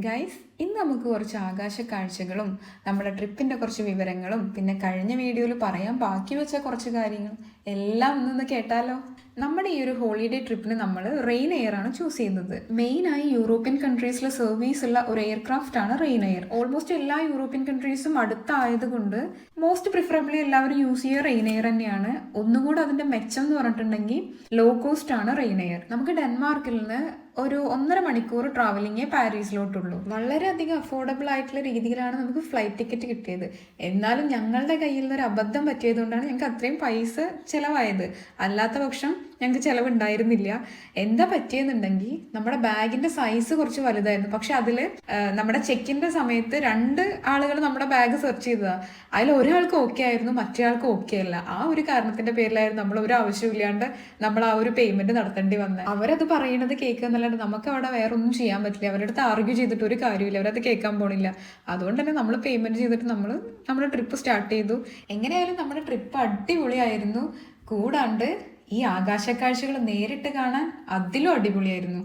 Guys, ഇന്ന് നമുക്ക് കുറച്ച് ആകാശ കാഴ്ചകളും നമ്മുടെ ട്രിപ്പിൻ്റെ കുറച്ച് വിവരങ്ങളും പിന്നെ കഴിഞ്ഞ വീഡിയോയിൽ പറയാൻ ബാക്കി വെച്ച കുറച്ച് കാര്യങ്ങളും എല്ലാം ഒന്നൊന്ന് കേട്ടാലോ. നമ്മുടെ ഈ ഒരു ഹോളിഡേ ട്രിപ്പിന് നമ്മൾ റെയിൻ എയർ ആണ് ചൂസ് ചെയ്യുന്നത്. മെയിനായി യൂറോപ്യൻ കൺട്രീസിലെ സർവീസ് ഉള്ള ഒരു എയർക്രാഫ്റ്റ് ആണ് റെയിൻ എയർ. ഓൾമോസ്റ്റ് എല്ലാ യൂറോപ്യൻ കൺട്രീസും അടുത്തായതുകൊണ്ട് മോസ്റ്റ് പ്രിഫറബിളി എല്ലാവരും യൂസ് ചെയ്യുക റെയിൻ എയർ തന്നെയാണ്. ഒന്നുകൂടെ അതിന്റെ മെച്ചം എന്ന് പറഞ്ഞിട്ടുണ്ടെങ്കിൽ ലോ കോസ്റ്റ് ആണ് റെയിൻ എയർ. നമുക്ക് ഡെൻമാർക്കിൽ നിന്ന് ഒരു 1.5 മണിക്കൂർ ട്രാവലിങ്ങേ പാരീസിലോട്ടുള്ളൂ. വളരെയധികം അഫോർഡബിൾ ആയിട്ടുള്ള രീതിയിലാണ് നമുക്ക് ഫ്ലൈറ്റ് ടിക്കറ്റ് കിട്ടിയത്. എന്നാലും ഞങ്ങളുടെ കയ്യിൽ നിന്ന് ഒരു അബദ്ധം പറ്റിയതുകൊണ്ടാണ് ഞങ്ങൾക്ക് അത്രയും പൈസ ചിലവായത്. അല്ലാത്ത പക്ഷം ഞങ്ങൾക്ക് ചിലവുണ്ടായിരുന്നില്ല. എന്താ പറ്റിയെന്നുണ്ടെങ്കിൽ നമ്മുടെ ബാഗിന്റെ സൈസ് കുറച്ച് വലുതായിരുന്നു. പക്ഷെ അതിൽ നമ്മുടെ ചെക്കിന്റെ സമയത്ത് 2 ആളുകൾ നമ്മുടെ ബാഗ് സെർച്ച് ചെയ്തതാണ്. അതിൽ ഒരാൾക്ക് ഓക്കെ ആയിരുന്നു, മറ്റേ ആൾക്ക് ഓക്കെ അല്ല. ആ ഒരു കാരണത്തിന്റെ പേരിലായിരുന്നു നമ്മൾ ഒരു ആവശ്യമില്ലാണ്ട് നമ്മൾ ആ ഒരു പേയ്മെന്റ് നടത്തേണ്ടി വന്നത്. അവരത് പറയുന്നത് കേൾക്കുക എന്നല്ലാണ്ട് നമുക്ക് അവിടെ വേറെ ഒന്നും ചെയ്യാൻ പറ്റില്ല. അവരുടെ അടുത്ത് ആർഗ്യൂ ചെയ്തിട്ട് ഒരു കാര്യമില്ല, അവരത് കേൾക്കാൻ പോണില്ല. അതുകൊണ്ട് തന്നെ നമ്മൾ പേയ്മെന്റ് ചെയ്തിട്ട് നമ്മൾ നമ്മുടെ ട്രിപ്പ് സ്റ്റാർട്ട് ചെയ്തു. എങ്ങനെയായാലും നമ്മുടെ ട്രിപ്പ് അടിപൊളിയായിരുന്നു. കൂടാണ്ട് ഈ ആകാശക്കാഴ്ചകൾ നേരിട്ട് കാണാൻ അതിലും അടിപൊളിയായിരുന്നു.